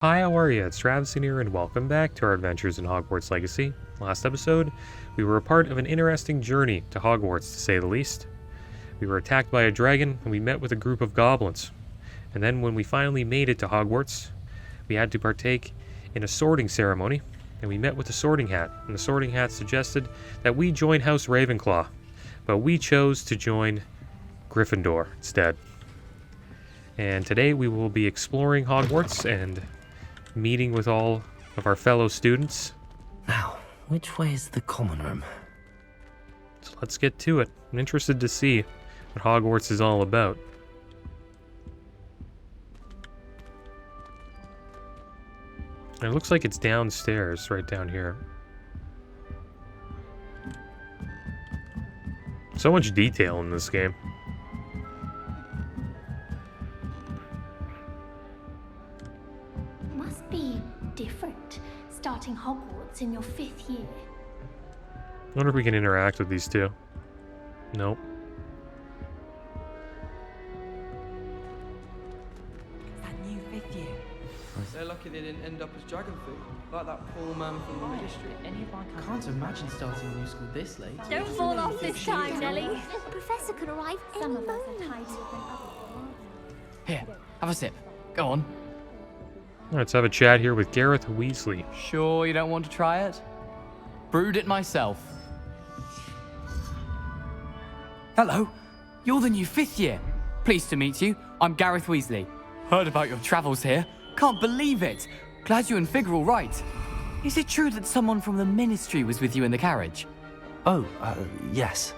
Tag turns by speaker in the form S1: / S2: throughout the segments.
S1: Hi, how are you? It's Travis here, and welcome back to our adventures in Hogwarts Legacy. Last episode, we were a part of an interesting journey to Hogwarts, to say the least. We were attacked by a dragon, and we met with a group of goblins. And then when we finally made it to Hogwarts, we had to partake in a sorting ceremony, and we met with the Sorting Hat. And the Sorting Hat suggested that we join House Ravenclaw, but we chose to join Gryffindor instead. And today we will be exploring Hogwarts and meeting with all of our fellow students.
S2: Now, which way is the common room?
S1: So let's get to it. I'm interested to see what Hogwarts is all about. And it looks like it's downstairs, right down here. So much detail in this game.
S3: Must be different starting Hogwarts in your 5th year.
S1: I wonder if we can interact with these two. Nope.
S4: That new 5th year.
S5: They're lucky they didn't end up as dragon food, like that poor man from the ministry.
S4: Can't imagine starting a new school this late.
S3: Don't fall off this time, Nelly. The professor could arrive any moment. Some of us are tidier than others.
S4: Here, have a sip. Go on.
S1: Let's have a chat here with Gareth Weasley.
S4: Sure you don't want to try it? Brewed it myself. Hello, you're the new 5th year. Pleased to meet you. I'm Gareth Weasley. Heard about your travels here. Can't believe it. Glad you and Fig are all right. Is it true that someone from the ministry was with you in the carriage?
S2: Oh, yes.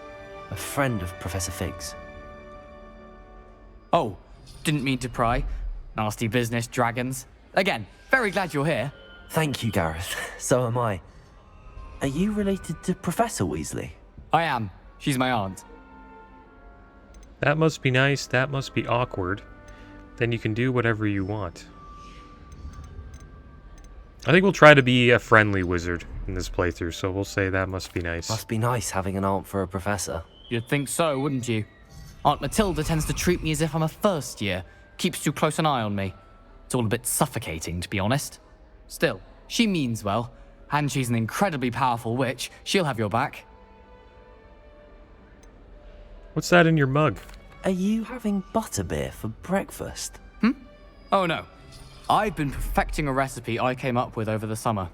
S2: A friend of Professor Fig's.
S4: Oh, didn't mean to pry. Nasty business, dragons. Again, very glad you're here.
S2: Thank you, Gareth. So am I. Are you related to Professor Weasley?
S4: I am. She's my aunt.
S1: That must be nice, that must be awkward. Then you can do whatever you want. I think we'll try to be a friendly wizard in this playthrough, so we'll say that must be nice.
S2: Must be nice having an aunt for a professor.
S4: You'd think so, wouldn't you? Aunt Matilda tends to treat me as if I'm a first year. Keeps too close an eye on me. It's all a bit suffocating, to be honest. Still, she means well, and she's an incredibly powerful witch. She'll have your back.
S1: What's that in your mug?
S2: Are you having butterbeer for breakfast?
S4: Oh no. I've been perfecting a recipe I came up with over the summer.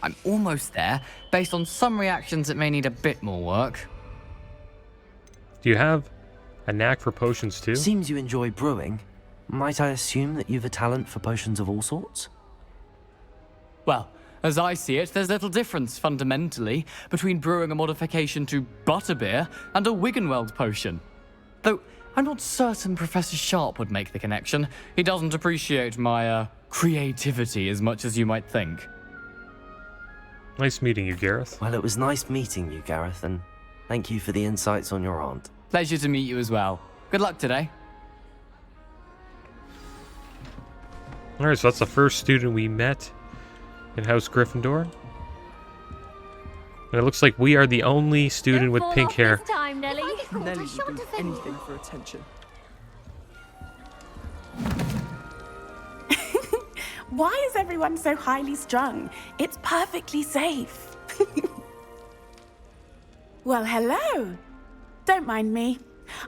S4: I'm almost there, based on some reactions that may need a bit more work.
S1: Do you have a knack for potions too?
S2: Seems you enjoy brewing. Might I assume that you've a talent for potions of all sorts?
S4: Well, as I see it, there's little difference, fundamentally, between brewing a modification to butterbeer and a Wiggenweld potion. Though, I'm not certain Professor Sharp would make the connection. He doesn't appreciate my, creativity as much as you might think.
S1: Nice meeting you, Gareth.
S2: Well, it was nice meeting you, Gareth, and thank you for the insights on your aunt.
S4: Pleasure to meet you as well. Good luck today.
S1: Alright, so that's the first student we met in House Gryffindor. And it looks like we are the only student with pink hair.
S3: This time, Nelly.
S5: Nelly would do anything for attention.
S6: Why is everyone so highly strung? It's perfectly safe. Well, hello. Don't mind me.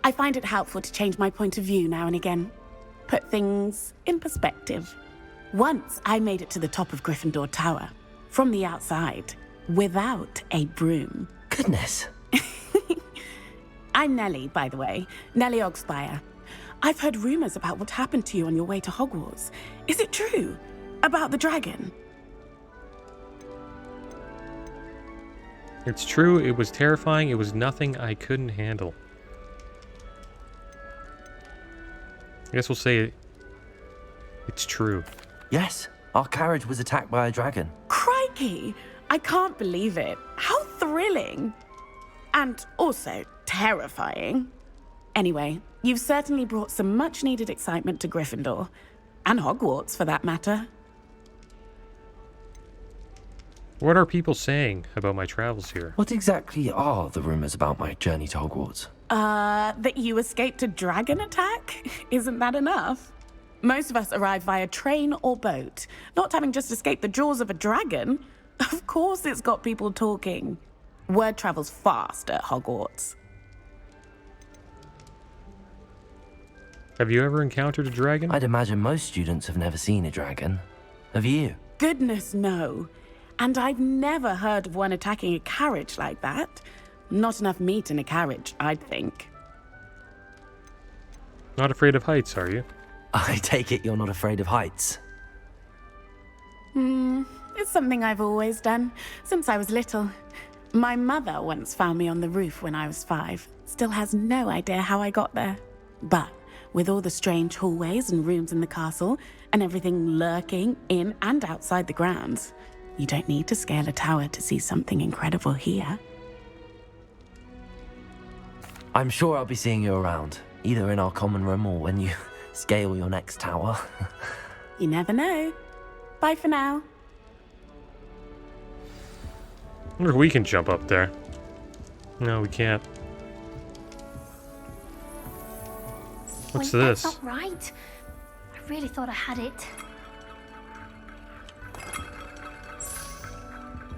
S6: I find it helpful to change my point of view now and again. Put things in perspective. Once I made it to the top of Gryffindor Tower, from the outside, without a broom.
S2: Goodness.
S6: I'm Nellie, by the way. Nellie Ogspire. I've heard rumors about what happened to you on your way to Hogwarts. Is it true? About the dragon?
S1: It's true, it was terrifying, it was nothing I couldn't handle. I guess we'll say it's true.
S2: Yes, our carriage was attacked by a dragon.
S6: Crikey! I can't believe it. How thrilling! And also terrifying. Anyway, you've certainly brought some much-needed excitement to Gryffindor. And Hogwarts, for that matter.
S1: What are people saying about my travels here?
S2: What exactly are the rumors about my journey to Hogwarts?
S6: That you escaped a dragon attack? Isn't that enough? Most of us arrive via train or boat, not having just escaped the jaws of a dragon. Of course it's got people talking. Word travels fast at Hogwarts.
S1: Have you ever encountered a dragon?
S2: I'd imagine most students have never seen a dragon. Have you?
S6: Goodness, no. And I've never heard of one attacking a carriage like that. Not enough meat in a carriage, I'd think.
S1: Not afraid of heights, are you?
S2: I take it you're not afraid of heights.
S6: It's something I've always done, since I was little. My mother once found me on the roof when I was 5. Still has no idea how I got there. But with all the strange hallways and rooms in the castle, and everything lurking in and outside the grounds, you don't need to scale a tower to see something incredible here.
S2: I'm sure I'll be seeing you around, either in our common room or when you scale your next tower.
S6: You never know. Bye for now.
S1: I wonder if we can jump up there. No, we can't. What's
S3: Wait,
S1: this?
S3: That's not right. I really thought I had it.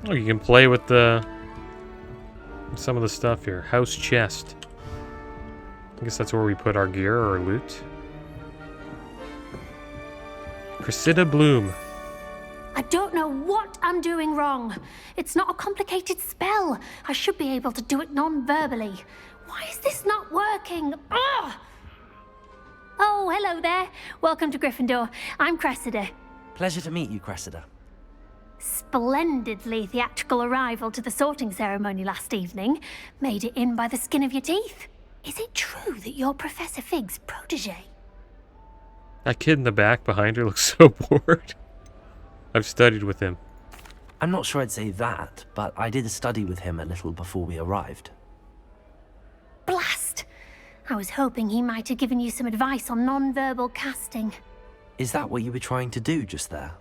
S1: Oh, you can play with some of the stuff here. House chest. I guess that's where we put our gear or loot. Cressida Bloom.
S3: I don't know what I'm doing wrong. It's not a complicated spell. I should be able to do it non-verbally. Why is this not working? Ugh! Oh, hello there. Welcome to Gryffindor. I'm Cressida.
S2: Pleasure to meet you, Cressida.
S3: Splendidly theatrical arrival to the sorting ceremony last evening. Made it in by the skin of your teeth. Is it true that you're Professor Fig's protege?
S1: That kid in the back behind her looks so bored. I've studied with him.
S2: I'm not sure I'd say that, but I did study with him a little before we arrived.
S3: Blast! I was hoping he might have given you some advice on non-verbal casting.
S2: Is that what you were trying to do just there?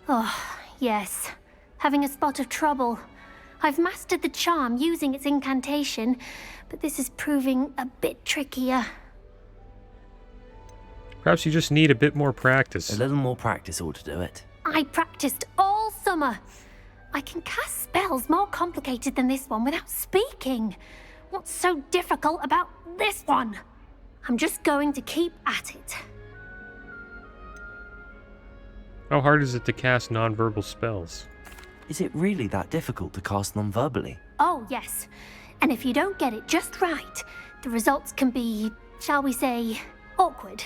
S3: Oh, yes. Having a spot of trouble. I've mastered the charm using its incantation, but this is proving a bit trickier.
S1: Perhaps you just need a bit more practice.
S2: A little more practice ought to do it.
S3: I practiced all summer. I can cast spells more complicated than this one without speaking. What's so difficult about this one? I'm just going to keep at it.
S1: How hard is it to cast non-verbal spells?
S2: Is it really that difficult to cast non-verbally?
S3: Oh, yes. And if you don't get it just right, the results can be, shall we say, awkward.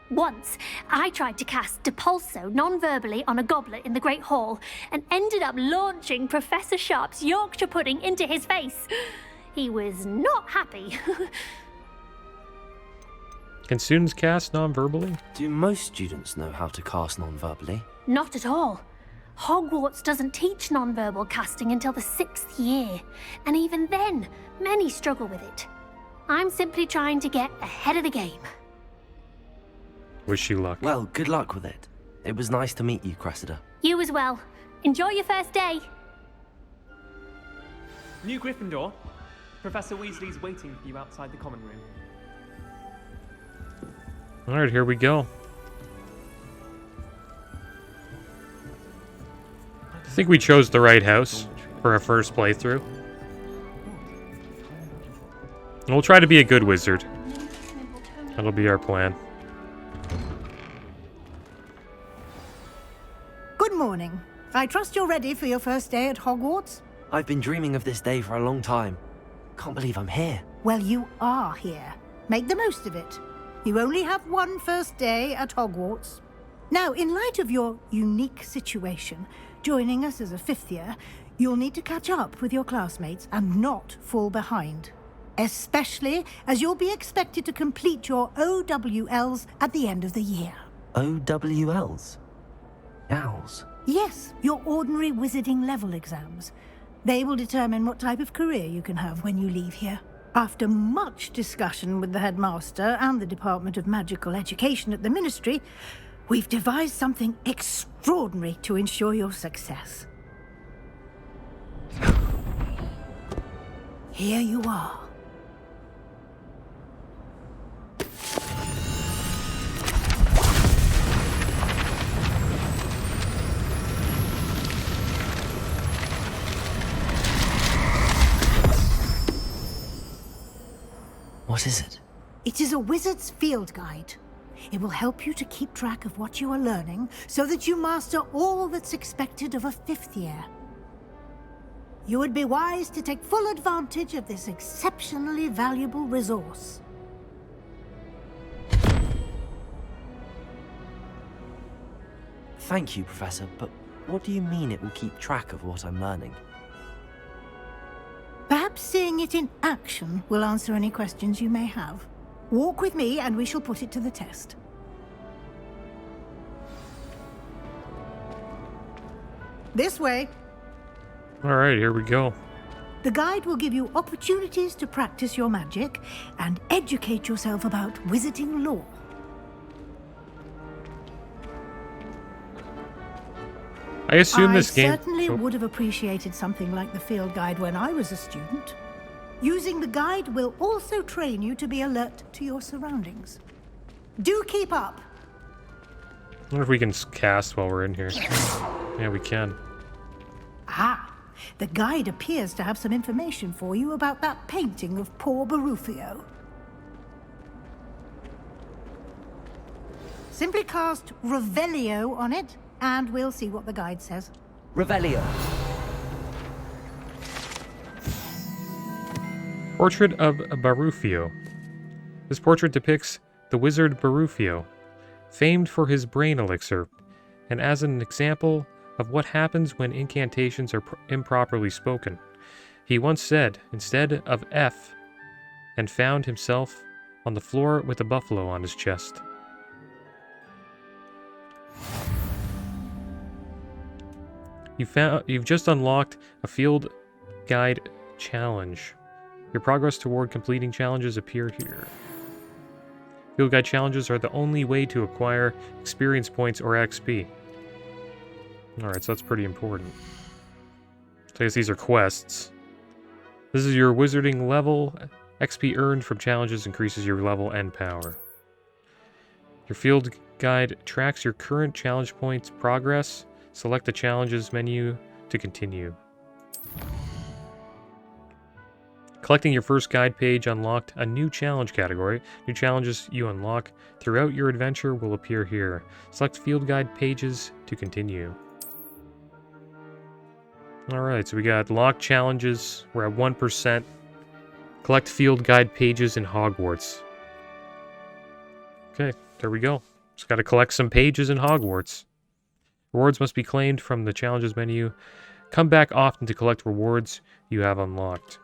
S3: Once, I tried to cast Depulso non-verbally on a goblet in the Great Hall and ended up launching Professor Sharp's Yorkshire pudding into his face. He was not happy.
S1: Can students cast non-verbally?
S2: Do most students know how to cast non-verbally?
S3: Not at all. Hogwarts doesn't teach non-verbal casting until the 6th year, and even then, many struggle with it. I'm simply trying to get ahead of the game.
S1: Wish you luck.
S2: Well, good luck with it. It was nice to meet you, Cressida.
S3: You as well. Enjoy your first day.
S7: New Gryffindor. Professor Weasley's waiting for you outside the common room.
S1: Alright, here we go. I think we chose the right house for our first playthrough. And we'll try to be a good wizard. That'll be our plan.
S8: Good morning. I trust you're ready for your first day at Hogwarts?
S2: I've been dreaming of this day for a long time. Can't believe I'm here.
S8: Well, you are here. Make the most of it. You only have one first day at Hogwarts. Now, in light of your unique situation, joining us as a 5th year, you'll need to catch up with your classmates and not fall behind. Especially as you'll be expected to complete your OWLs at the end of the year.
S2: OWLs? Owls?
S8: Yes, your ordinary wizarding level exams. They will determine what type of career you can have when you leave here. After much discussion with the headmaster and the Department of Magical Education at the Ministry, we've devised something extraordinary to ensure your success. Here you are.
S2: What is it?
S8: It is a wizard's field guide. It will help you to keep track of what you are learning so that you master all that's expected of a 5th year. You would be wise to take full advantage of this exceptionally valuable resource.
S2: Thank you, Professor, but what do you mean it will keep track of what I'm learning?
S8: Perhaps seeing it in action will answer any questions you may have. Walk with me and we shall put it to the test. This way.
S1: Alright, here we go.
S8: The guide will give you opportunities to practice your magic and educate yourself about wizarding lore.
S1: I assume this game...
S8: I certainly would have appreciated something like the field guide when I was a student. Using the guide will also train you to be alert to your surroundings. Do keep up!
S1: I wonder if we can cast while we're in here. Yeah, we can.
S8: Ah, the guide appears to have some information for you about that painting of poor Barufio. Simply cast Revelio on it, and we'll see what the guide says.
S2: Revelio.
S1: Portrait of Barufio. This portrait depicts the wizard Barufio, famed for his brain elixir, and as an example of what happens when incantations are improperly spoken. He once said, instead of F, and found himself on the floor with a buffalo on his chest. You've just unlocked a field guide challenge. Your progress toward completing challenges appear here. Field guide challenges are the only way to acquire experience points or XP. Alright, so that's pretty important. So I guess these are quests. This is your wizarding level. XP earned from challenges increases your level and power. Your field guide tracks your current challenge points progress. Select the challenges menu to continue. Collecting your first guide page unlocked a new challenge category. New challenges you unlock throughout your adventure will appear here. Select field guide pages to continue. Alright, so we got locked challenges. We're at 1%. Collect field guide pages in Hogwarts. Okay, there we go. Just gotta collect some pages in Hogwarts. Rewards must be claimed from the challenges menu. Come back often to collect rewards you have unlocked.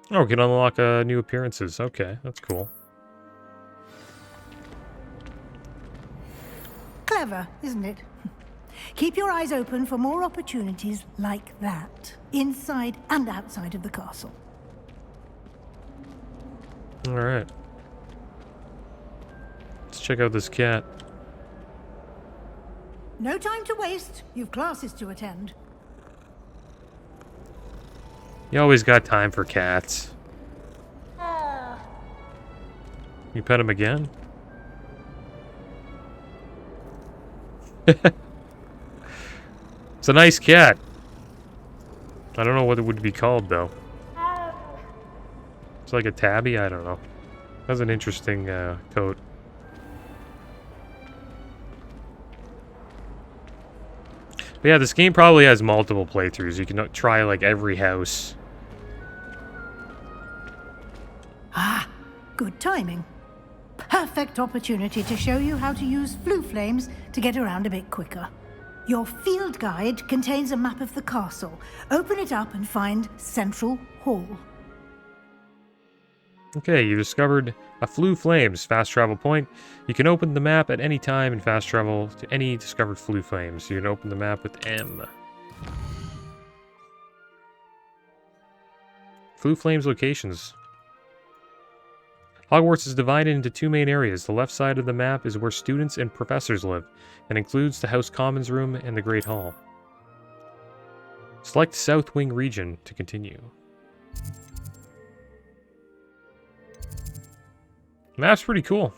S1: Oh, we can unlock new appearances. Okay, that's cool.
S8: Clever, isn't it? Keep your eyes open for more opportunities like that, inside and outside of the castle.
S1: Alright. Let's check out this cat.
S8: No time to waste. You've classes to attend.
S1: You always got time for cats. You pet him again? It's a nice cat. I don't know what it would be called, though. It's like a tabby? I don't know. That's an interesting coat. But yeah, this game probably has multiple playthroughs. You can try, like, every house.
S8: Ah, good timing. Perfect opportunity to show you how to use flue flames to get around a bit quicker. Your field guide contains a map of the castle. Open it up and find Central Hall.
S1: Okay, you discovered a flue flames fast travel point. You can open the map at any time and fast travel to any discovered flue flames. You can open the map with M. Flue flames locations. Hogwarts is divided into two main areas. The left side of the map is where students and professors live, and includes the House Commons Room and the Great Hall. Select South Wing region to continue. Map's pretty cool.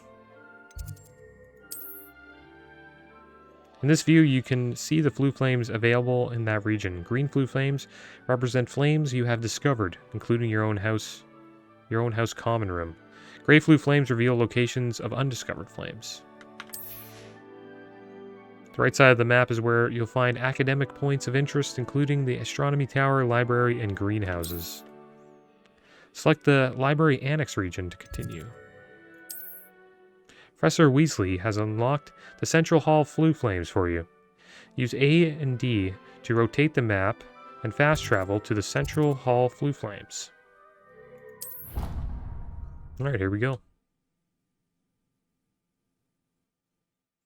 S1: In this view, you can see the flue flames available in that region. Green flue flames represent flames you have discovered, including your own house common room. Gray flue flames reveal locations of undiscovered flames. The right side of the map is where you'll find academic points of interest, including the astronomy tower, library, and greenhouses. Select the library annex region to continue. Professor Weasley has unlocked the Central Hall flue flames for you. Use A and D to rotate the map and fast travel to the Central Hall flue flames. Alright, here we go.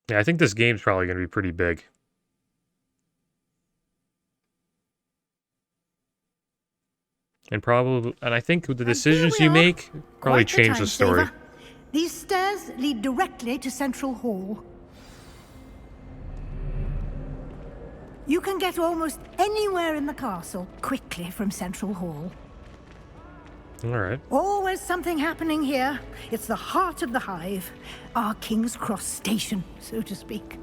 S1: Yeah, I think this game's probably going to be pretty big. And I think with the decisions you make probably change the story.
S8: These stairs lead directly to Central Hall. You can get almost anywhere in the castle quickly from Central Hall.
S1: Alright.
S8: Always something happening here. It's the heart of the hive. Our King's Cross station, so to speak.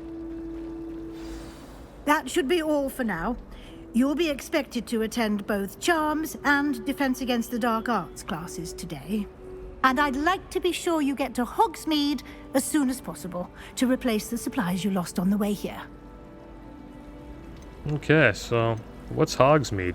S8: That should be all for now. You'll be expected to attend both Charms and Defense Against the Dark Arts classes today. And I'd like to be sure you get to Hogsmeade as soon as possible to replace the supplies you lost on the way here.
S1: Okay, so what's Hogsmeade?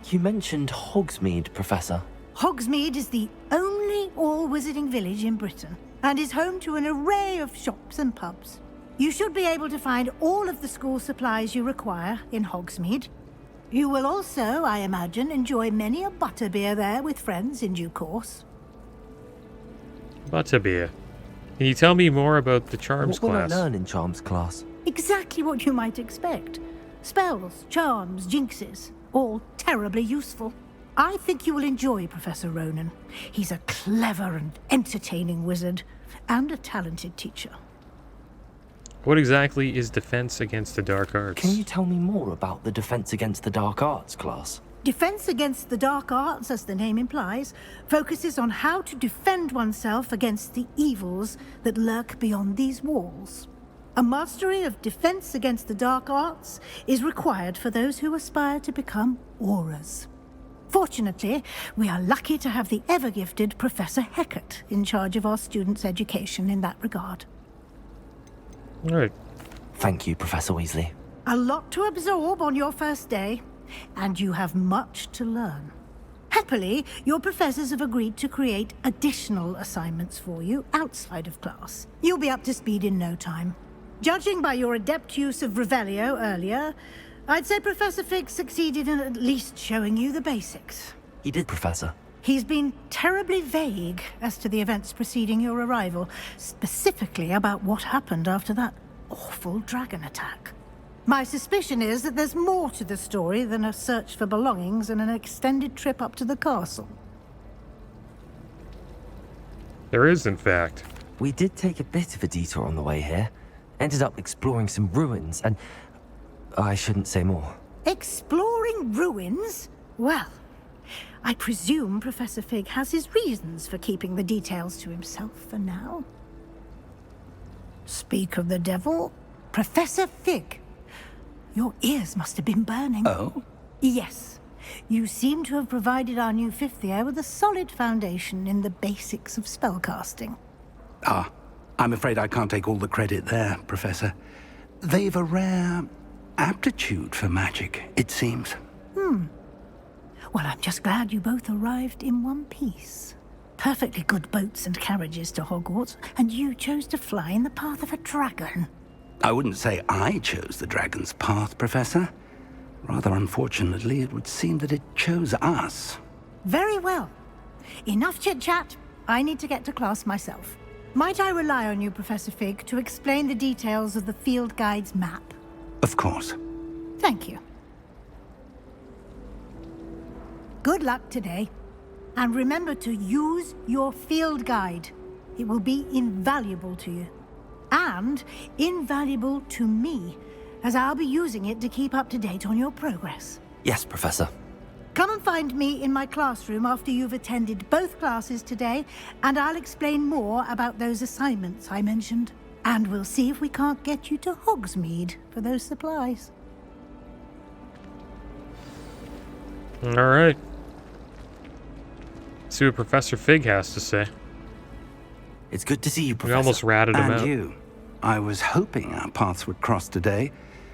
S2: You mentioned Hogsmeade, Professor.
S8: Hogsmeade is the only all-wizarding village in Britain and is home to an array of shops and pubs. You should be able to find all of the school supplies you require in Hogsmeade. You will also, I imagine, enjoy many a butterbeer there with friends in due course.
S1: Butterbeer. Can you tell me more about the Charms
S2: What will
S1: class?
S2: I learn in Charms class?
S8: Exactly what you might expect. Spells, charms, jinxes, all terribly useful. I think you will enjoy Professor Ronan. He's a clever and entertaining wizard, and a talented teacher.
S1: What exactly is Defense Against the Dark Arts?
S2: Can you tell me more about the Defense Against the Dark Arts class?
S8: Defense Against the Dark Arts, as the name implies, focuses on how to defend oneself against the evils that lurk beyond these walls. A mastery of Defense Against the Dark Arts is required for those who aspire to become auras. Fortunately, we are lucky to have the ever-gifted Professor Hecat in charge of our students' education in that regard.
S1: Alright.
S2: Thank you, Professor Weasley.
S8: A lot to absorb on your first day, and you have much to learn. Happily, your professors have agreed to create additional assignments for you outside of class. You'll be up to speed in no time. Judging by your adept use of Revelio earlier, I'd say Professor Fig succeeded in at least showing you the basics.
S2: He did, Professor.
S8: He's been terribly vague as to the events preceding your arrival, specifically about what happened after that awful dragon attack. My suspicion is that there's more to the story than a search for belongings and an extended trip up to the castle.
S1: There is, in fact.
S2: We did take a bit of a detour on the way here. Ended up exploring some ruins, and I shouldn't say more.
S8: Exploring ruins? Well, I presume Professor Fig has his reasons for keeping the details to himself for now. Speak of the devil, Professor Fig. Your ears must have been burning.
S9: Oh?
S8: Yes. You seem to have provided our new fifth year with a solid foundation in the basics of spellcasting.
S9: Ah, I'm afraid I can't take all the credit there, Professor. They've a rare aptitude for magic, it seems.
S8: Well, I'm just glad you both arrived in one piece. Perfectly good boats and carriages to Hogwarts, and you chose to fly in the path of a dragon.
S9: I wouldn't say I chose the dragon's path, Professor. Rather unfortunately, it would seem that it chose us.
S8: Very well. Enough chit-chat. I need to get to class myself. Might I rely on you, Professor Fig, to explain the details of the field guide's map?
S9: Of course.
S8: Thank you. Good luck today. And remember to use your field guide. It will be invaluable to you. And invaluable to me, as I'll be using it to keep up to date on your progress.
S2: Yes, Professor.
S8: Come and find me in my classroom after you've attended both classes today, and I'll explain more about those assignments I mentioned. And we'll see if we can't get you to Hogsmeade for those supplies.
S1: All right. See what Professor Fig has to say.
S2: It's good to see you,
S1: We
S2: Professor.
S1: almost ratted him
S9: And
S1: out.
S9: you. I was hoping our paths would cross today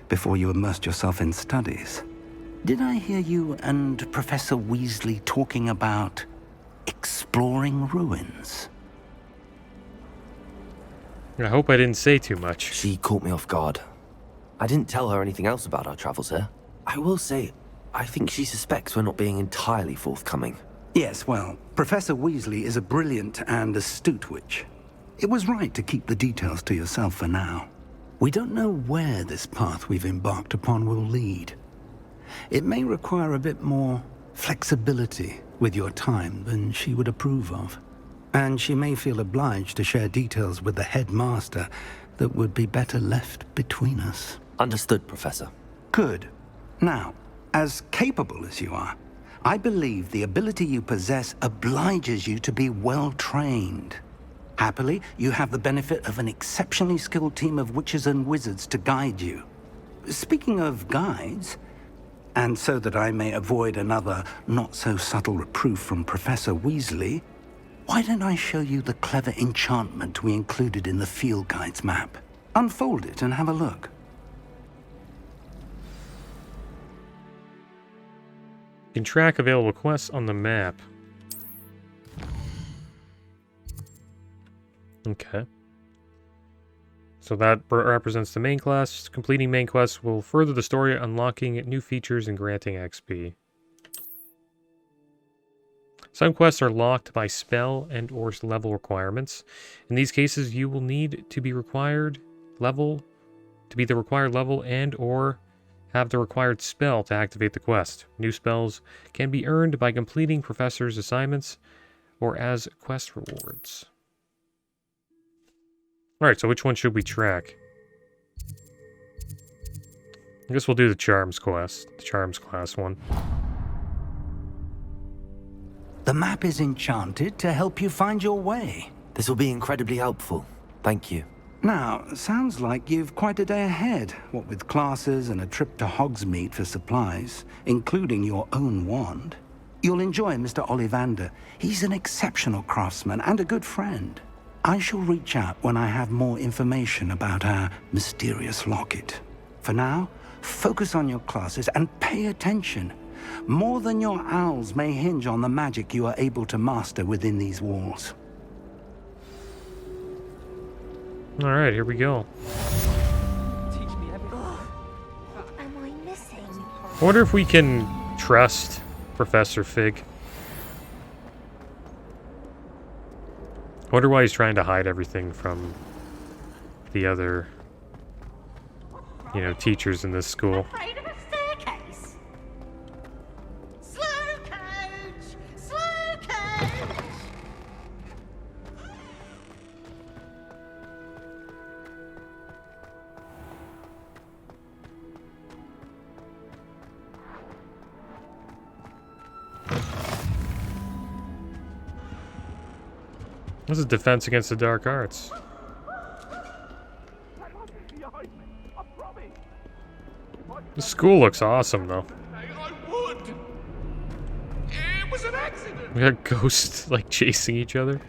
S9: before you immersed yourself in studies. Did I hear you and Professor Weasley talking about exploring ruins?
S1: I hope I didn't say too much.
S2: She caught me off guard. I didn't tell her anything else about our travels here. I will say, I think she suspects we're not being entirely forthcoming.
S9: Yes, well, Professor Weasley is a brilliant and astute witch. It was right to keep the details to yourself for now. We don't know where this path we've embarked upon will lead. It may require a bit more flexibility with your time than she would approve of. And she may feel obliged to share details with the headmaster that would be better left between us.
S2: Understood, Professor.
S9: Good. Now, as capable as you are, I believe the ability you possess obliges you to be well trained. Happily, you have the benefit of an exceptionally skilled team of witches and wizards to guide you. Speaking of guides, and so that I may avoid another not-so-subtle reproof from Professor Weasley, why don't I show you the clever enchantment we included in the field guide's map? Unfold it and have a look.
S1: You can track available quests on the map. Okay. So that represents the main quest. Completing main quests will further the story, unlocking new features and granting XP. Some quests are locked by spell and or level requirements. In these cases, you will need to be the required level and or have the required spell to activate the quest. New spells can be earned by completing professors' assignments or as quest rewards. Alright, so which one should we track? I guess we'll do the Charms quest, the Charms class one.
S9: The map is enchanted to help you find your way.
S2: This will be incredibly helpful. Thank you.
S9: Now, sounds like you've quite a day ahead, what with classes and a trip to Hogsmeade for supplies, including your own wand. You'll enjoy Mr. Ollivander. He's an exceptional craftsman and a good friend. I shall reach out when I have more information about our mysterious locket. For now, focus on your classes and pay attention. More than your owls may hinge on the magic you are able to master within these walls.
S1: Alright, here we go.
S5: Teach me everything.
S3: Am I missing?
S1: I wonder if we can trust Professor Fig. I wonder why he's trying to hide everything from the other, teachers in this school.
S10: Afraid of a staircase? Slow coach! Slow coach!
S1: This is Defense Against the Dark Arts. The school looks awesome, though.
S10: I would! It was an accident!
S1: We got ghosts, chasing each other.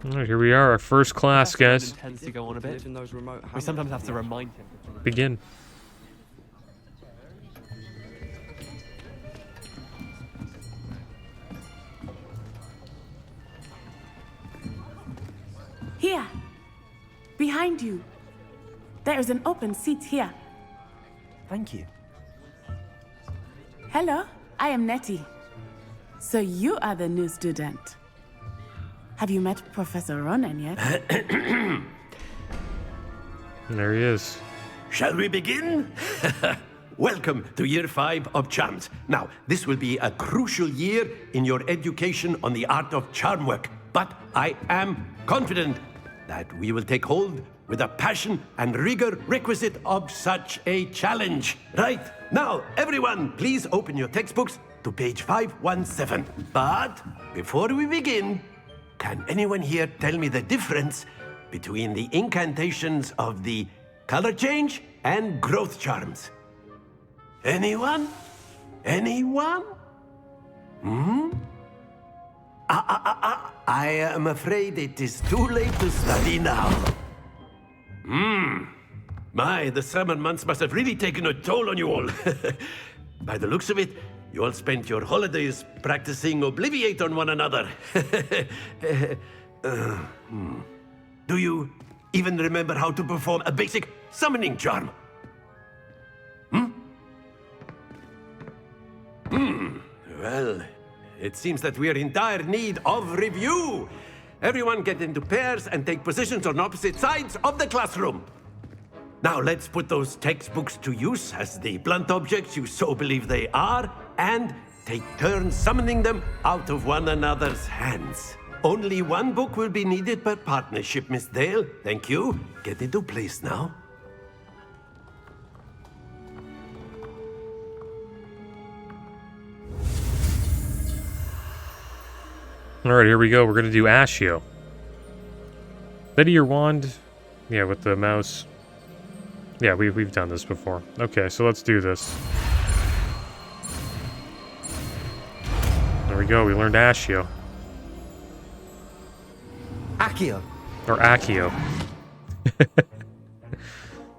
S1: Alright, here we are, our first class, guys.
S7: Tends to go on a bit.
S5: Live in those remote
S7: We sometimes have to remind him.
S1: Begin.
S6: Here. Behind you. There is an open seat here.
S2: Thank you.
S6: Hello, I am Nettie. So you are the new student. Have you met Professor Ronan yet?
S1: And there he is.
S11: Shall we begin? Welcome to Year 5 of Charms. Now, this will be a crucial year in your education on the art of charm work, but I am confident that we will take hold with the passion and rigor requisite of such a challenge. Right, now, everyone, please open your textbooks to page 517. But before we begin, can anyone here tell me the difference between the incantations of the color change and growth charms? Anyone? Anyone? I am afraid it is too late to study now. My, the summer months must have really taken a toll on you all. By the looks of it, you all spent your holidays practicing Obliviate on one another. Do you even remember how to perform a basic summoning charm? Well, it seems that we are in dire need of review. Everyone get into pairs and take positions on opposite sides of the classroom. Now let's put those textbooks to use as the blunt objects you so believe they are, and take turns summoning them out of one another's hands. Only one book will be needed per partnership, Miss Dale. Thank you. Get into place now.
S1: Alright, here we go. We're going to do Ashio. Steady your wand. Yeah, with the mouse. Yeah, we've done this before. Okay, so let's do this. There we go. We learned Ashio.
S2: Accio.
S1: Or Accio.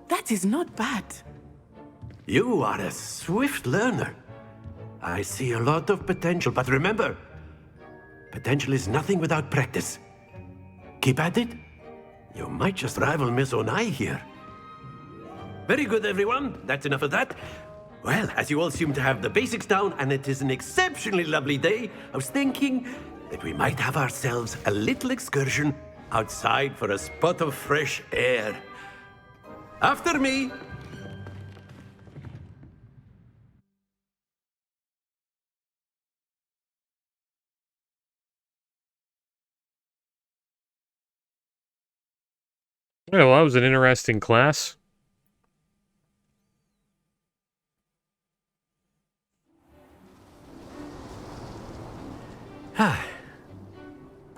S6: That is not bad.
S11: You are a swift learner. I see a lot of potential, but remember, potential is nothing without practice. Keep at it. You might just rival Miss Onai here. Very good, everyone. That's enough of that. Well, as you all seem to have the basics down, and it is an exceptionally lovely day, I was thinking that we might have ourselves a little excursion outside for a spot of fresh air. After me.
S1: Yeah, well, that was an interesting class.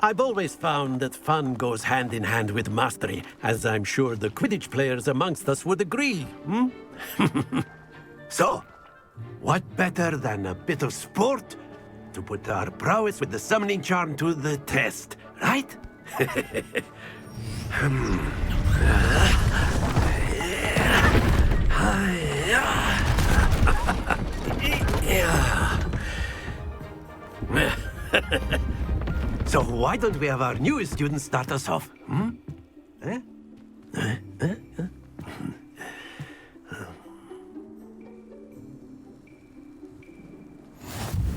S11: I've always found that fun goes hand in hand with mastery, as I'm sure the Quidditch players amongst us would agree. So, what better than a bit of sport to put our prowess with the summoning charm to the test, right? So why don't we have our newest student start us off?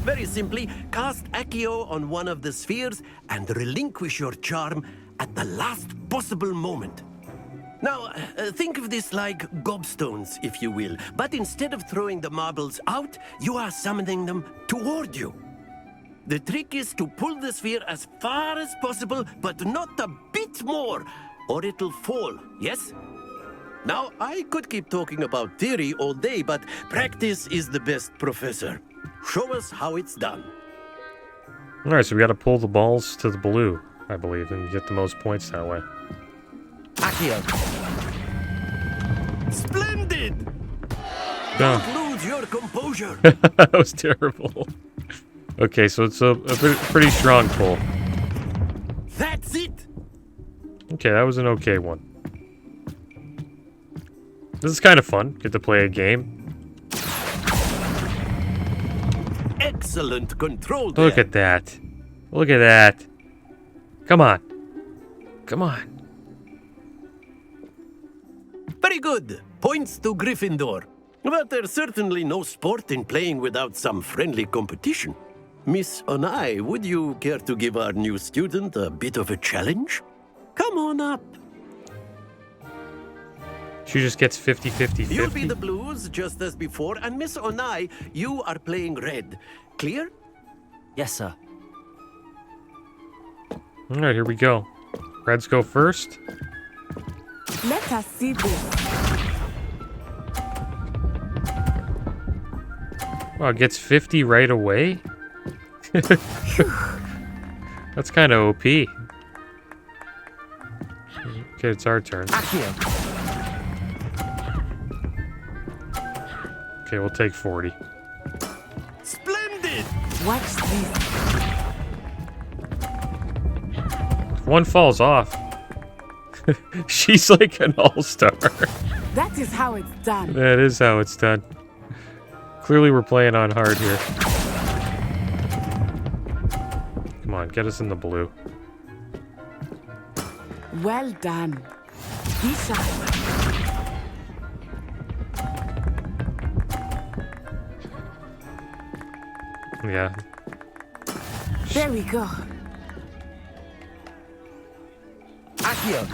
S11: Very simply, cast Accio on one of the spheres and relinquish your charm at the last possible moment. Now, think of this like gobstones, if you will, but instead of throwing the marbles out, you are summoning them toward you. The trick is to pull the sphere as far as possible, but not a bit more, or it'll fall, yes? Now, I could keep talking about theory all day, but practice is the best professor. Show us how it's done.
S1: Alright, so we gotta pull the balls to the blue, I believe, and get the most points that way.
S2: Accio.
S11: Splendid!
S1: No.
S11: Don't lose your composure.
S1: That was terrible. Okay, so it's a pretty strong pull.
S11: That's it!
S1: Okay, that was an okay one. This is kind of fun. Get to play a game.
S11: Excellent control there.
S1: Look at that. Look at that. Come on. Come on.
S11: Very good. Points to Gryffindor. But there's certainly no sport in playing without some friendly competition. Miss Onai, would you care to give our new student a bit of a challenge? Come on up.
S1: She just gets 50-50-50.
S11: You'll be the blues, just as before, and Miss Onai, you are playing red. Clear?
S2: Yes, sir.
S1: Alright, here we go. Reds go first.
S6: Let us see this.
S1: Wow, it gets 50 right away? That's kind of OP. Okay, it's our turn. Okay, we'll take 40.
S11: Splendid!
S6: Watch this.
S1: One falls off. She's like an all-star.
S6: That is how it's done.
S1: That is how it's done. Clearly we're playing on hard here. Come on, get us in the blue.
S6: Well done. Be sharp.
S1: Yeah.
S6: There we go.
S2: Accio.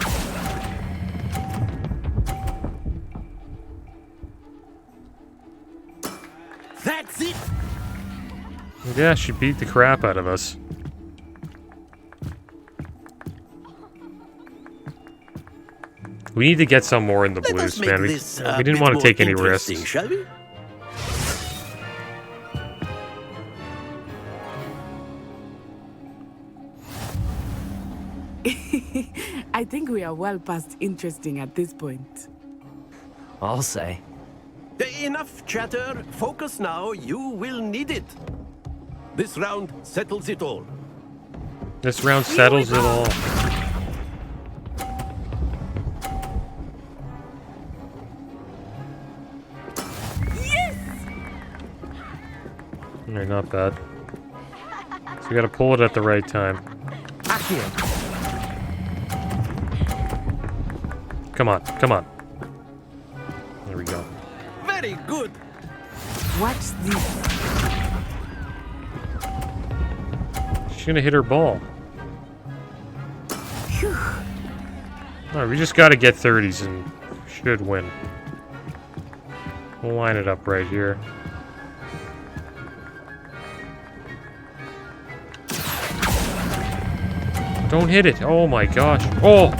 S11: That's it!
S1: Yeah, she beat the crap out of us. We need to get some more in the
S11: Let us
S1: blues,
S11: make
S1: man. We
S11: this
S1: didn't want to take any risks.
S11: Shall we?
S6: I think we are well past interesting at this point.
S2: I'll say.
S11: Enough chatter. Focus now. You will need it. This round settles it all.
S1: This round settles it all.
S6: Yes!
S1: Alright, not bad. So we gotta pull it at the right time.
S2: Accio.
S1: Come on, come on. There we go.
S11: Very good.
S6: Watch this.
S1: She's gonna hit her ball.
S6: Phew.
S1: Alright, we just gotta get 30s and should win. We'll line it up right here. Don't hit it. Oh my gosh. Oh!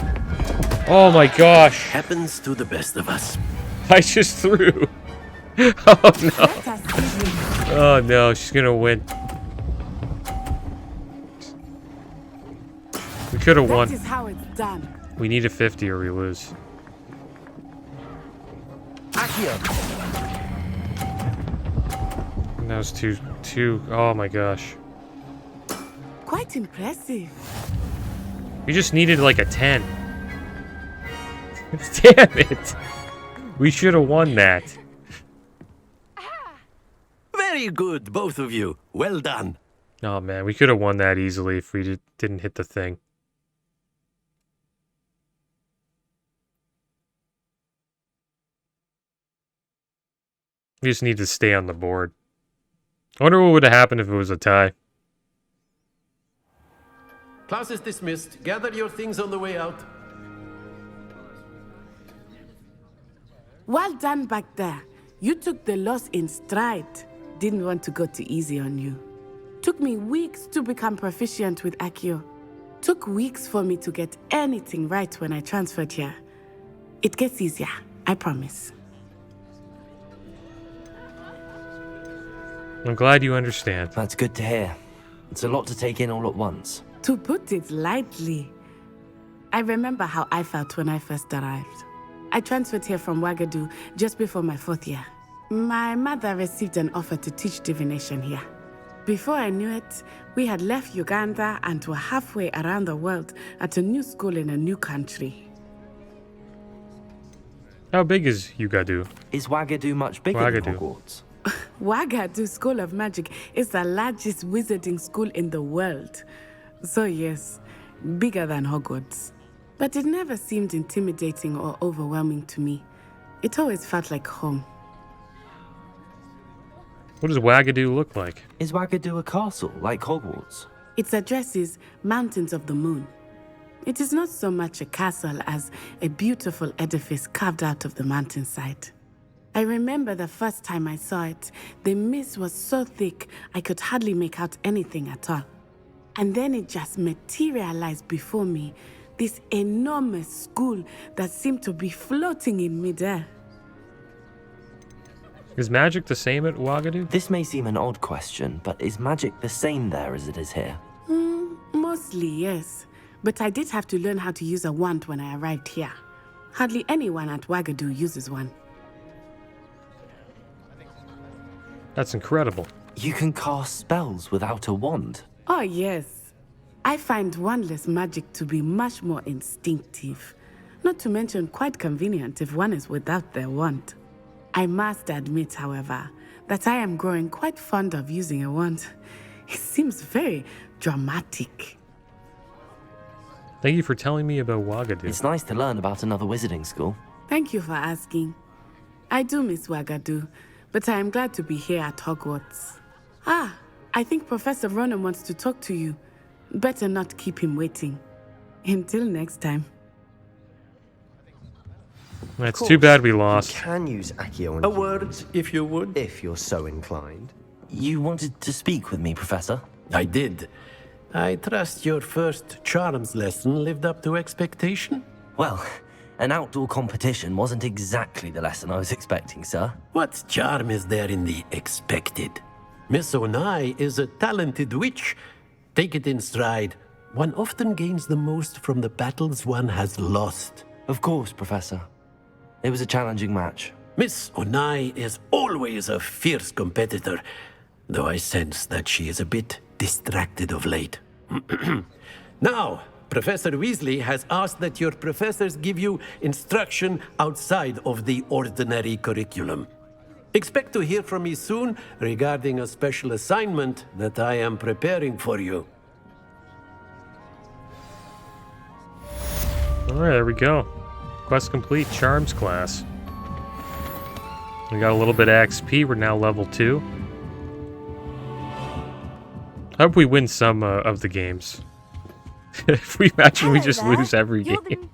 S1: Oh my gosh.
S11: Happens to the best of us.
S1: I just threw. Oh no. Oh no, she's gonna win. We could have won.
S6: That is how it's done.
S1: We need a 50 or we lose.
S2: Accio.
S1: And that was two. Oh my gosh.
S6: Quite impressive.
S1: We just needed like a 10. Damn it. We should have won that.
S11: Very good, both of you. Well done.
S1: Oh man, we could have won that easily if we didn't hit the thing. We just need to stay on the board. I wonder what would have happened if it was a tie.
S11: Class is dismissed. Gather your things on the way out.
S6: Well done back there. You took the loss in stride. Didn't want to go too easy on you. Took me weeks to become proficient with Accio. Took weeks for me to get anything right when I transferred here. It gets easier, I promise.
S1: I'm glad you understand.
S2: That's good to hear. It's a lot to take in all at once.
S6: To put it lightly, I remember how I felt when I first arrived. I transferred here from Ouagadougou just before my 4th year. My mother received an offer to teach divination here. Before I knew it, we had left Uganda and were halfway around the world at a new school in a new country.
S1: How big is Ouagadougou?
S2: Is Ouagadougou much bigger than Hogwarts?
S6: Ouagadougou School of Magic is the largest wizarding school in the world. So yes, bigger than Hogwarts. But it never seemed intimidating or overwhelming to me. It always felt like home.
S1: What does Ouagadougou look like?
S2: Is Ouagadougou a castle, like Hogwarts?
S6: Its address is Mountains of the Moon. It is not so much a castle as a beautiful edifice carved out of the mountainside. I remember the first time I saw it, the mist was so thick I could hardly make out anything at all. And then it just materialized before me, this enormous school that seemed to be floating in midair.
S1: Is magic the same at Ouagadougou?
S2: This may seem an odd question, but is magic the same there as it is here?
S6: Mostly, yes. But I did have to learn how to use a wand when I arrived here. Hardly anyone at Ouagadougou uses one.
S1: That's incredible.
S2: You can cast spells without a wand.
S6: Oh, yes. I find wandless magic to be much more instinctive. Not to mention quite convenient if one is without their wand. I must admit, however, that I am growing quite fond of using a wand. It seems very dramatic.
S1: Thank you for telling me about Ouagadougou.
S2: It's nice to learn about another wizarding school.
S6: Thank you for asking. I do miss Ouagadougou, but I am glad to be here at Hogwarts. Ah, I think Professor Ronan wants to talk to you. Better not keep him waiting. Until next time.
S1: It's too bad we
S12: You
S1: lost.
S12: can use Accio
S11: A word, if you would.
S12: if you're so inclined.
S2: You wanted to speak with me, Professor?
S11: I did. I trust your first charms lesson lived up to expectation.
S2: Well, an outdoor competition wasn't exactly the lesson I was expecting, sir.
S11: What charm is there in the expected? Miss Onai is a talented witch. Take it in stride. One often gains the most from the battles one has lost.
S2: Of course, Professor. It was a challenging match.
S11: Miss Onai is always a fierce competitor, though I sense that she is a bit distracted of late. Now, Professor Weasley has asked that your professors give you instruction outside of the ordinary curriculum. Expect to hear from me soon regarding a special assignment that I am preparing for you.
S1: Alright, there we go. Quest complete, Charms class. We got a little bit of XP, we're now level 2. I hope we win some of the games. If we imagine we just lose every game.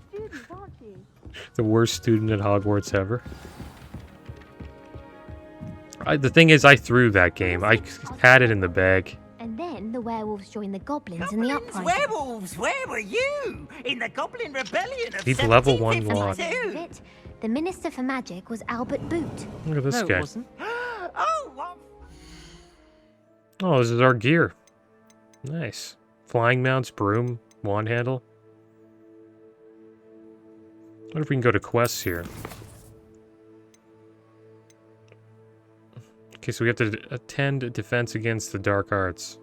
S1: The worst student at Hogwarts ever. The thing is, I threw that game. I had it in the bag.
S13: And then the werewolves joined the goblins in the uprising.
S14: Werewolves, where were you? In the Goblin Rebellion of
S1: Leave level 1 lock.
S14: 1752.
S13: The Minister for Magic was Albert Boot.
S1: Look at this
S4: No,
S1: guy.
S4: it wasn't.
S14: Oh, what?
S1: Oh, this is our gear. Nice. Flying mounts, broom, wand handle. I wonder if we can go to quests here. Okay, so we have to attend defense against the dark arts.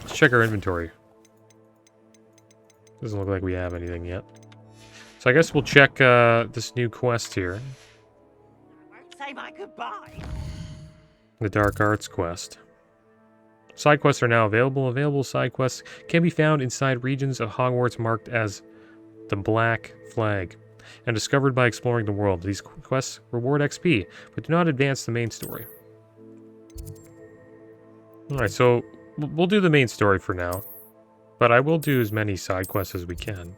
S1: Let's check our inventory. Doesn't look like we have anything yet. So I guess we'll check this new quest here.
S14: Say my goodbye.
S1: The Dark Arts quest. Side quests are now available. Available side quests can be found inside regions of Hogwarts marked as the Black Flag and discovered by exploring the world. These quests reward XP, but do not advance the main story. Alright, so we'll do the main story for now, but I will do as many side quests as we can.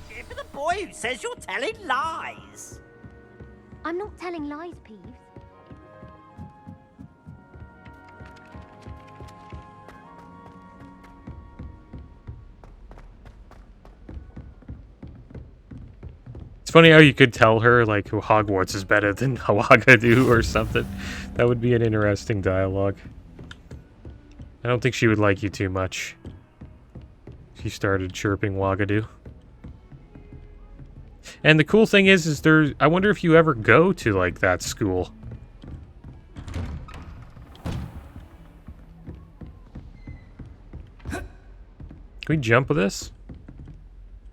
S14: Give the boy who says you're telling lies.
S13: I'm not telling lies, Peeves.
S1: It's funny how you could tell her, like, Hogwarts is better than Ouagadougou or something. That would be an interesting dialogue. I don't think she would like you too much. She started chirping Ouagadougou. And the cool thing is there... I wonder if you ever go to, like, that school. Can we jump with this?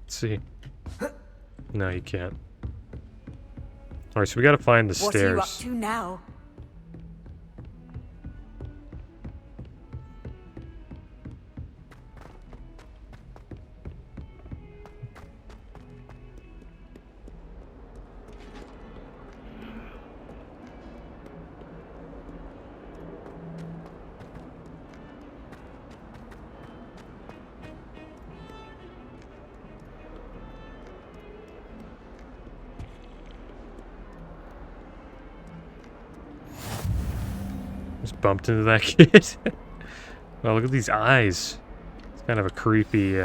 S1: Let's see. No, you can't. Alright, so we gotta find the
S14: What
S1: stairs.
S14: are you up to now?
S1: Just bumped into that kid. Well, look at these eyes. It's kind of a creepy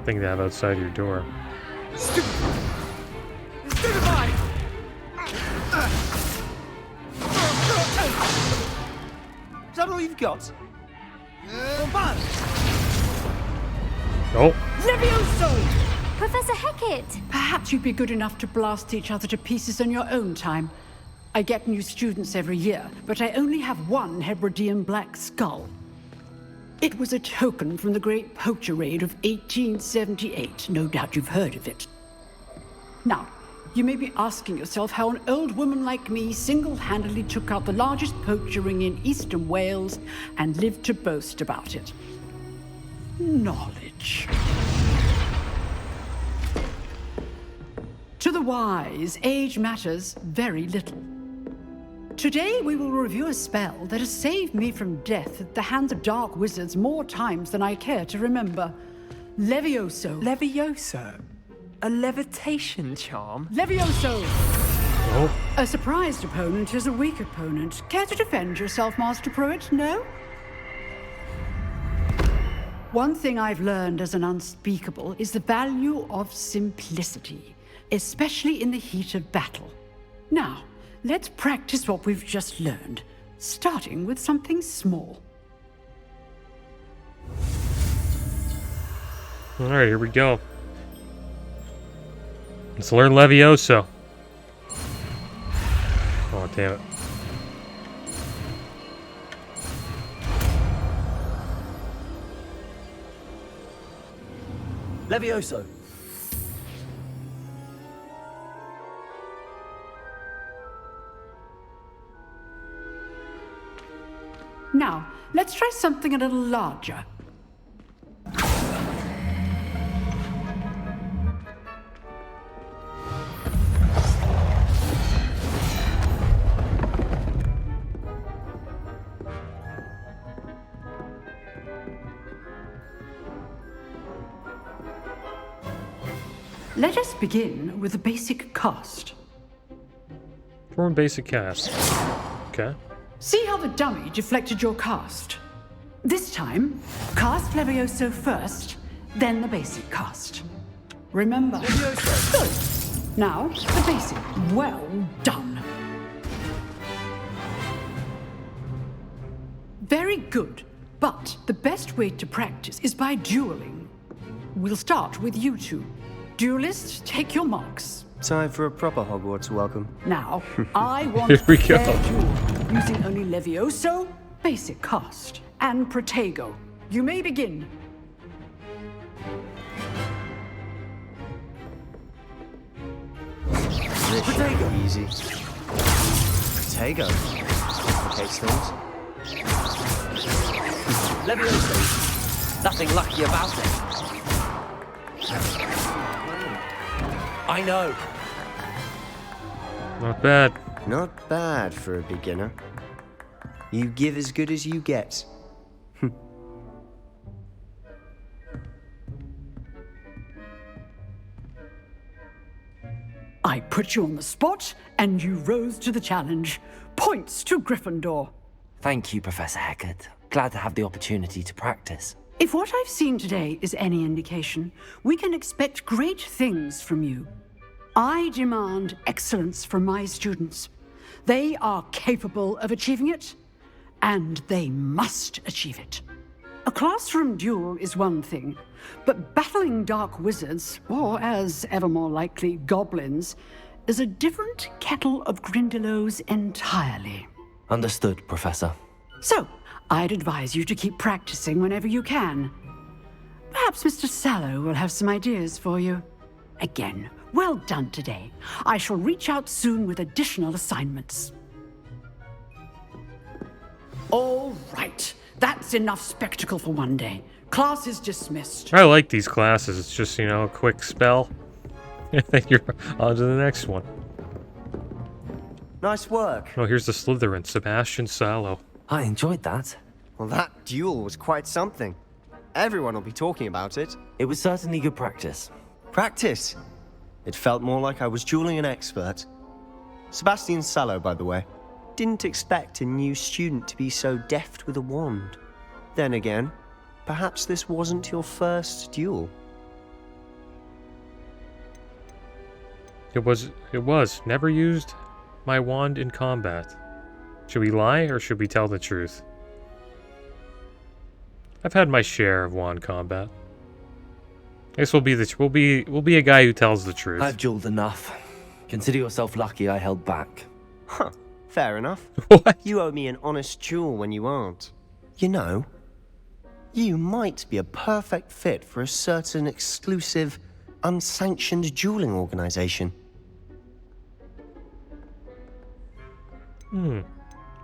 S1: thing they have outside your door.
S14: Stupefy! Is that all you've got? Bombard!
S1: Oh,
S15: Levioso!
S13: Professor Hecat!
S15: Perhaps you'd be good enough to blast each other to pieces on your own time. I get new students every year, but I only have one Hebridean black skull. It was a token from the Great Poacher Raid of 1878. No doubt you've heard of it. Now, you may be asking yourself how an old woman like me single-handedly took out the largest poacher ring in eastern Wales and lived to boast about it. Knowledge. To the wise, age matters very little. Today we will review a spell that has saved me from death at the hands of dark wizards more times than I care to remember. Levioso.
S7: Levioso? A levitation charm?
S15: Levioso!
S1: oh,
S15: A surprised opponent is a weak opponent. Care to defend yourself, Master Pruitt? No? One thing I've learned as an unspeakable is the value of simplicity, especially in the heat of battle. Now, let's practice what we've just learned, starting with something small.
S1: alright, here we go. Let's learn Levioso. Oh, damn it.
S2: Levioso.
S15: Now, let's try something a little larger. Let us begin with a basic cast.
S1: Perform basic cast. Okay.
S15: See how the dummy deflected your cast? This time, cast Levioso first, then the basic cast. Remember. Good. Now, the basic. Well done. Very good. But the best way to practice is by dueling. We'll start with you two. Duelists, take your marks.
S12: Time for a proper Hogwarts welcome.
S15: Now, I want
S1: Here we
S15: a fair
S1: go.
S15: duel, using only Levioso, basic cast, and Protego. You may begin.
S12: This should be easy. Protego. Complicates things.
S2: Levioso. Nothing lucky about it. I know.
S1: Not bad.
S12: Not bad for a beginner. You give as good as you get.
S15: I put you on the spot, and you rose to the challenge. Points to Gryffindor.
S2: Thank you, Professor Hecat. Glad to have the opportunity to practice.
S15: If what I've seen today is any indication, we can expect great things from you. I demand excellence from my students. They are capable of achieving it, and they must achieve it. A classroom duel is one thing, but battling dark wizards, or as ever more likely, goblins, is a different kettle of Grindylows entirely.
S2: Understood, Professor.
S15: So, I'd advise you to keep practicing whenever you can. Perhaps Mr. Sallow will have some ideas for you. Again, well done today. I shall reach out soon with additional assignments. All right. That's enough spectacle for one day. Class is dismissed.
S1: I like these classes. It's just, you know, a quick spell. And then you're on to the next one.
S12: Nice work.
S1: Oh, here's the Slytherin, Sebastian Sallow.
S2: I enjoyed that.
S12: Well, that duel was quite something. Everyone will be talking about it.
S2: It was certainly good practice.
S12: Practice? It felt more like I was dueling an expert. Sebastian Sallow, by the way. Didn't expect a new student to be so deft with a wand. Then again, perhaps this wasn't your first duel.
S1: It was. Never used my wand in combat. Should we lie or should we tell the truth? I've had my share of wand combat. I guess we'll be a guy who tells the truth.
S2: I've jeweled enough. Consider yourself lucky I held back.
S12: Huh. Fair enough.
S1: What?
S12: You owe me an honest jewel when you aren't. You know, you might be a perfect fit for a certain exclusive, unsanctioned dueling organization.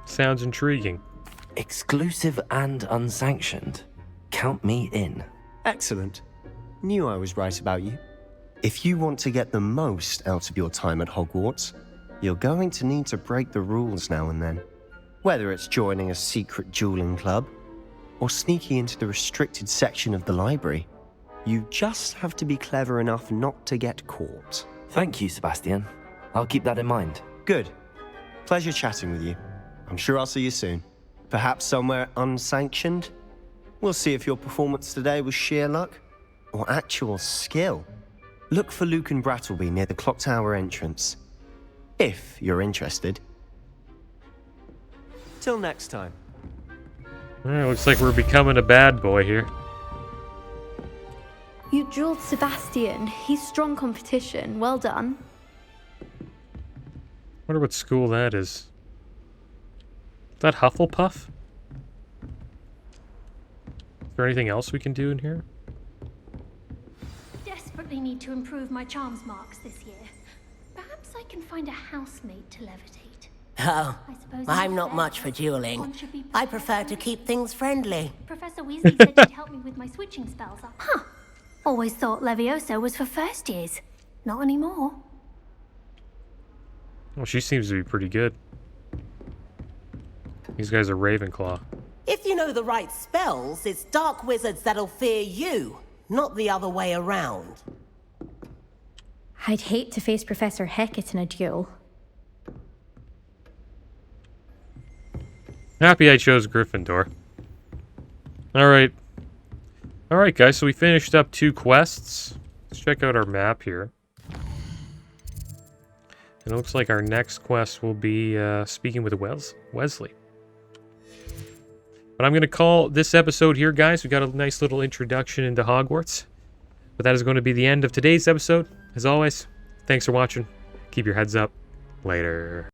S1: Sounds intriguing.
S2: Exclusive and unsanctioned. Count me in.
S12: Excellent. Knew I was right about you. If you want to get the most out of your time at Hogwarts, you're going to need to break the rules now and then. Whether it's joining a secret dueling club, or sneaking into the restricted section of the library, you just have to be clever enough not to get caught.
S2: Thank you, Sebastian. I'll keep that in mind.
S12: Good. Pleasure chatting with you. I'm sure I'll see you soon. Perhaps somewhere unsanctioned? We'll see if your performance today was sheer luck or actual skill. Look for Luke and Brattleby near the clock tower entrance, if you're interested. Till next time.
S1: Alright, looks like we're becoming a bad boy here.
S16: You drilled Sebastian. He's strong competition. Well done.
S1: Wonder what school that is. Is that Hufflepuff? Is there anything else we can do in here?
S3: Desperately need to improve my charms marks this year. Perhaps I can find a housemate to levitate.
S17: Oh,
S3: I suppose
S17: I'm
S3: it's
S17: not
S3: fair
S17: much for
S3: one
S17: dueling.
S3: should be
S17: I prefer to keep things friendly.
S3: Professor Weasley said she'd help me with my switching spells. Huh. Always thought Levioso was for first years. Not anymore.
S1: Well, she seems to be pretty good. These guys are Ravenclaw.
S17: If you know the right spells, it's dark wizards that'll fear you, not the other way around.
S16: I'd hate to face Professor Hecat in a duel.
S1: Happy I chose Gryffindor. Alright. Alright, guys, so we finished up 2 quests. Let's check out our map here. It looks like our next quest will be speaking with Wesley. But I'm going to call this episode here, guys. We got a nice little introduction into Hogwarts. But that is going to be the end of today's episode. As always, thanks for watching. Keep your heads up. Later.